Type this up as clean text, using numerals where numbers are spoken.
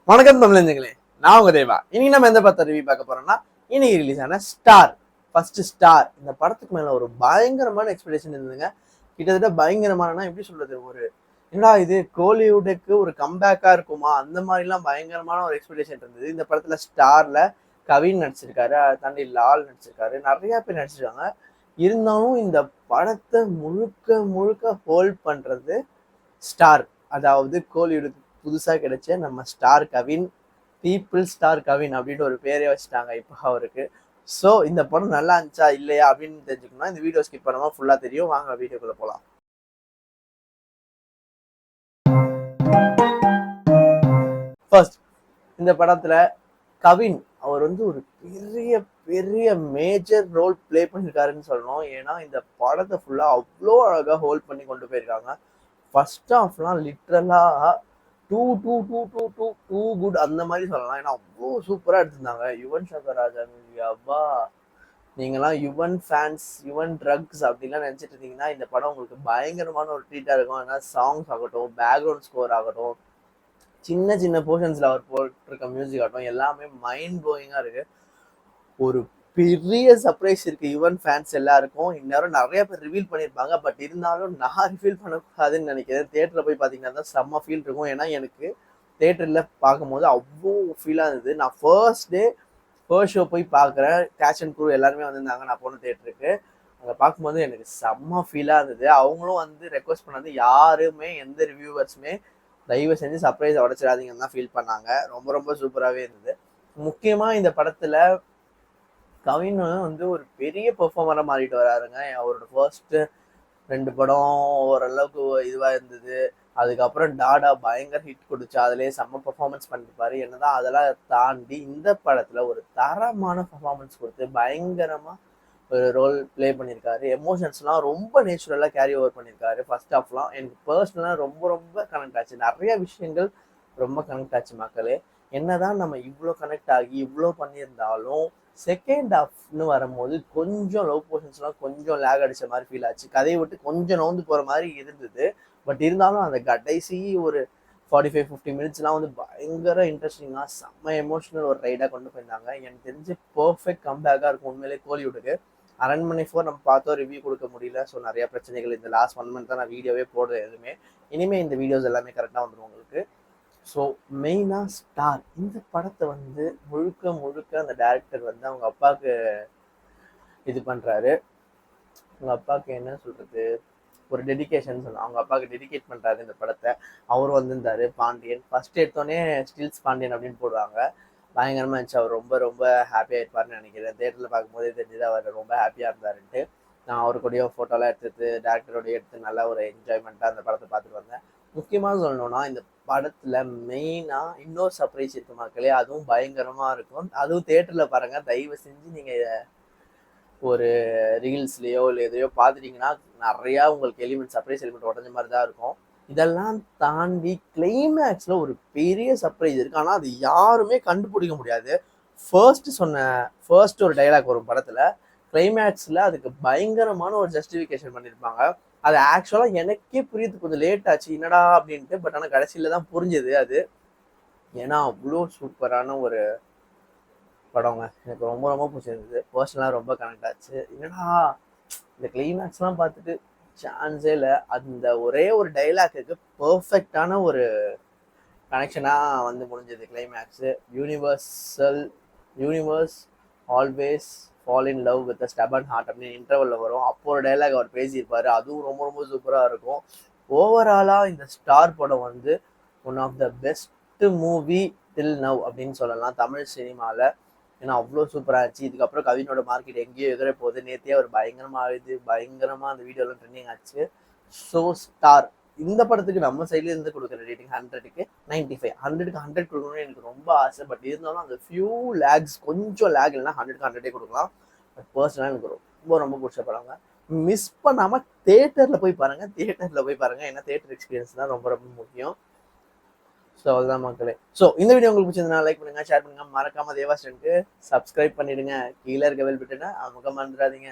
வணக்கம் தமிழஞ்சங்களே, நான் உங்க தேவா. இன்னைக்கு நம்ம எந்த படத்தை ரிவ்யூ பார்க்க போறோம்னா, இன்னைக்கு ரிலீஸ் ஆன ஸ்டார் ஃபர்ஸ்ட் ஸ்டார். இந்த படத்துக்கு மேல ஒரு பயங்கரமான எக்ஸ்பெக்டேஷன் இருந்ததுங்க. கிட்டத்தட்ட பயங்கரமான எப்படி சொல்றது, ஒரு என்னடா இது கோலிவுட்டுக்கு ஒரு கம்பேக்கா இருக்குமா அந்த மாதிரிலாம் பயங்கரமான ஒரு எக்ஸ்பெக்டேஷன் இருந்தது. இந்த படத்துல ஸ்டார்ல கவின் நடிச்சிருக்காரு, அதை தாண்டி லால் நடிச்சிருக்காரு, நிறைய பேர் நடிச்சிருக்காங்க. இருந்தாலும் இந்த படத்தை முழுக்க முழுக்க ஹோல்ட் பண்றது ஸ்டார், அதாவது கோலிவுட்டுக்கு புதுசா கிடைச்ச நம்ம star Kavin. People star Kavin அப்படின்னு ஒரு பேரே வச்சுட்டாங்க இப்போ அவருக்கு. ஸோ இந்த படம் நல்லா இருந்துச்சா இல்லையா அப்படின்னு தெரிஞ்சுக்கணும்னா இந்த வீடியோ ஸ்கிப் பண்ணாம ஃபுல்லா தெரியும். வாங்க வீடியோக்குள்ள போலாம். ஃபர்ஸ்ட், இந்த படத்துல கவின் அவர் வந்து ஒரு பெரிய பெரிய மேஜர் ரோல் பிளே பண்ணியிருக்காருன்னு சொல்லணும். ஏன்னா இந்த படத்தை ஃபுல்லா அவ்வளோ அழகா ஹோல்ட் பண்ணி கொண்டு போயிருக்காங்க. ஃபர்ஸ்ட் ஹாஃப்லாம் லிட்ரலா டூ டூ டூ டூ டூ டூ குட் அந்த மாதிரி சொல்லலாம். ஏன்னா அவ்வளோ சூப்பராக எடுத்திருந்தாங்க. யுவன் சங்கர் ராஜா அப்பா, நீங்களாம் யுவன் ஃபேன்ஸ், யுவன் ட்ரக்ஸ் அப்படின்லாம் நினச்சிட்டு இருந்தீங்கன்னா இந்த படம் உங்களுக்கு பயங்கரமான ஒரு ட்ரீட்டாக இருக்கும். ஏன்னா சாங்ஸ் ஆகட்டும், பேக்ரவுண்ட் ஸ்கோர் ஆகட்டும், சின்ன சின்ன போர்ஷன்ஸில் அவர் போட்டிருக்க மியூசிக் ஆகட்டும், எல்லாமே மைண்ட் ப்ளோயிங்காக இருக்கு. ஒரு பெரிய சர்ப்ரைஸ் இருக்கு யுவன் ஃபேன்ஸ் எல்லாருக்கும். இந்நேரம் நிறைய பேர் ரிவீல் பண்ணியிருப்பாங்க. பட் இருந்தாலும் நான் ரிவீல் பண்ணக்கூடாதுன்னு நினைக்கிறேன். தேட்டரில் போய் பார்த்தீங்கன்னா தான் செம்ம ஃபீல் இருக்கும். ஏன்னா எனக்கு தேட்டரில் பார்க்கும்போது அவ்வளோ ஃபீலாக இருந்தது. நான் ஃபர்ஸ்ட் ஷோ போய் பார்க்குறேன். கேஷ் அண்ட் க்ரூ எல்லாருமே வந்திருந்தாங்க. நான் போன தேட்டருக்கு அங்கே பார்க்கும்போது எனக்கு செம்ம ஃபீலாக இருந்தது. அவங்களும் வந்து ரெக்வஸ்ட் பண்ணது, யாருமே எந்த ரிவ்யூவர்ஸுமே தயவு செஞ்சு சர்ப்ரைஸ் உடச்சிடாதீங்கன்னு தான் ஃபீல் பண்ணாங்க. ரொம்ப ரொம்ப சூப்பராகவே இருந்தது. முக்கியமாக இந்த படத்தில் கவின் வந்து ஒரு பெரிய பெர்ஃபார்மரா மாறிட்டு வராருங்க. அவரோட ஃபர்ஸ்ட் 2 படம் ஓரளவுக்கு இதுவா இருந்தது. அதுக்கப்புறம் டாடா பயங்கர ஹிட் கொடுச்சு, அதுலேயே செம்ம பெர்ஃபார்மன்ஸ் பண்ணிருப்பாரு. என்னதான் அதெல்லாம் தாண்டி இந்த படத்துல ஒரு தரமான பெர்ஃபார்மன்ஸ் கொடுத்து பயங்கரமா ஒரு ரோல் பிளே பண்ணியிருக்காரு. எமோஷன்ஸ்லாம் ரொம்ப நேச்சுரலாக கேரி ஓவர் பண்ணியிருக்காரு. ஃபர்ஸ்ட் ஹாஃப்லாம் எனக்கு பர்சனலாக ரொம்ப ரொம்ப கனெக்ட் ஆச்சு. நிறைய விஷயங்கள் ரொம்ப கனெக்ட் ஆச்சு மக்களே. என்னதான் நம்ம இவ்வளோ கனெக்ட் ஆகி இவ்வளோ பண்ணியிருந்தாலும் செகண்ட் ஹாஃப்னு வரும்போது கொஞ்சம் லவ் போர்ஷன்ஸ்லாம் கொஞ்சம் லேக் அடிச்ச மாதிரி ஃபீல் ஆச்சு. கதையை விட்டு கொஞ்சம் நோந்து போகிற மாதிரி இருந்தது. பட் இருந்தாலும் அந்த கடைசி ஒரு 45-50 மினிட்ஸ்லாம் வந்து பயங்கர இன்ட்ரெஸ்டிங்காக செம்ம எமோஷனல் ஒரு ரைடாக கொண்டு போயிருந்தாங்க. எனக்கு தெரிஞ்சு பர்ஃபெக்ட் கம்பேக்காக இருக்கும் உண்மையிலே கோலிவுட்டுக்கு. அரண்மனை 4 நம்ம பார்த்தோம், ரிவ்யூ கொடுக்க முடியல. ஸோ நிறைய பிரச்சனைகள் இந்த லாஸ்ட் 1 மந்த் தான் நான் வீடியோவே போடுறேன். எதுவுமே இனிமேல் இந்த வீடியோஸ் எல்லாமே கரெக்டாக வந்துடும் உங்களுக்கு. ஸோ மெயினாக ஸ்டார் இந்த படத்தை வந்து முழுக்க முழுக்க அந்த டைரக்டர் வந்து அவங்க அப்பாவுக்கு இது பண்ணுறாரு. அவங்க அப்பாவுக்கு என்ன சொல்கிறது, ஒரு டெடிக்கேஷன் சொல்லலாம். அவங்க அப்பாவுக்கு டெடிகேட் பண்ணுறாரு இந்த படத்தை. அவரும் வந்திருந்தார் பாண்டியன். ஃபர்ஸ்ட் எடுத்தோடனே ஸ்டில்ஸ் பாண்டியன் அப்படின்னு போடுவாங்க. பயங்கரமாக இருந்துச்சு. அவர் ரொம்ப ரொம்ப ஹாப்பியாக இருப்பார்னு நினைக்கிறேன். தேட்டரில் பார்க்கும்போதே தெரிஞ்சது அவர் ரொம்ப ஹாப்பியாக இருந்தாருன்ட்டு. நான் அவரு கூடயோ ஃபோட்டோலாம் எடுத்து டேரக்டரோடய எடுத்து நல்லா ஒரு என்ஜாய்மெண்ட்டாக அந்த படத்தை பார்த்துட்டு வந்தேன். முக்கியமாக சொல்லணும்னா இந்த படத்தில் மெயினாக இன்னொரு சர்ப்ரைஸ் இருக்கு மக்களே. அதுவும் பயங்கரமாக இருக்கும். அதுவும் தேட்டரில் பாருங்கள். தயவு செஞ்சு நீங்கள் ஒரு ரீல்ஸ்லேயோ இல்லை எதையோ பார்த்துட்டிங்கன்னா நிறையா உங்களுக்கு எலிமெண்ட், சர்ப்ரைஸ் எலிமெண்ட் உடஞ்ச மாதிரி தான் இருக்கும். இதெல்லாம் தாண்டி கிளைமேக்ஸில் ஒரு பெரிய சர்ப்ரைஸ் இருக்குது. ஆனால் அது யாருமே கண்டுபிடிக்க முடியாது. ஃபர்ஸ்ட் ஒரு டைலாக் வரும் படத்தில். கிளைமேக்ஸில் அதுக்கு பயங்கரமான ஒரு ஜஸ்டிஃபிகேஷன் பண்ணியிருப்பாங்க. அது ஆக்சுவலாக எனக்கே புரியுது கொஞ்சம் லேட் ஆச்சு என்னடா அப்படின்ட்டு. பட் ஆனால் கடைசியில் தான் புரிஞ்சுது அது. ஏன்னா அவ்வளோ சூப்பரான ஒரு படங்க. எனக்கு ரொம்ப ரொம்ப பிடிச்சிருந்தது. பர்சனலாக ரொம்ப கனெக்ட் ஆச்சு. என்னடா இந்த கிளைமேக்ஸ்லாம் பார்த்துட்டு சான்ஸே இல்லை. அந்த ஒரே ஒரு டைலாக்குக்கு பர்ஃபெக்டான ஒரு கனெக்ஷனாக வந்து முடிஞ்சது climax. Universe always fall in love with stubborn heart அப்படின்னு இன்டர்வலில் வரும். அப்போ ஒரு டைலாக் அவர் பேசியிருப்பார். அதுவும் ரொம்ப ரொம்ப சூப்பராக இருக்கும். ஓவராலாக இந்த ஸ்டார் படம் வந்து one of the best movie till now அப்படின்னு சொல்லலாம் தமிழ் சினிமாவில். ஏன்னா அவ்வளோ சூப்பராக இருந்துச்சு. இதுக்கப்புறம் கவினோட மார்க்கெட் எங்கேயோ எதிரே போகுது. நேற்றே அவர் பயங்கரமாக ஆகுது, பயங்கரமாக அந்த வீடியோலாம் ட்ரெண்டிங் ஆச்சு. ஸோ ஸ்டார் இந்த படத்துக்கு நம்ம சைட்ல இருந்து கொடுக்குற ரேட்டிங் 100க்கு 95. 100க்கு 100 கொடுக்கணும்னு எனக்கு ரொம்ப ஆசை. பட் இருந்தாலும் அந்த ஃபியூ லேக்ஸ் கொஞ்சம் லேக் இல்லைன்னா 100க்கு 100 கொடுக்கலாம். பட் பர்சனலாக எனக்கு ரொம்ப ரொம்ப பிடிச்ச படங்க. மிஸ் பண்ணாமல் தேட்டரில் போய் பாருங்கள். ஏன்னா தேட்டர் எக்ஸ்பீரியன்ஸ் தான் ரொம்ப ரொம்ப முக்கியம். ஸோ அதுதான் மக்களே. ஸோ இந்த வீடியோ உங்களுக்கு பிடிச்சிருந்தா லைக் பண்ணுங்க, ஷேர் பண்ணுங்க, மறக்காம தேவாஸ்டனுக்கு சப்ஸ்கிரைப் பண்ணிடுங்க. கீழே இருக்க பெல் பட்டனை அமுக்க மறந்துடாதீங்க.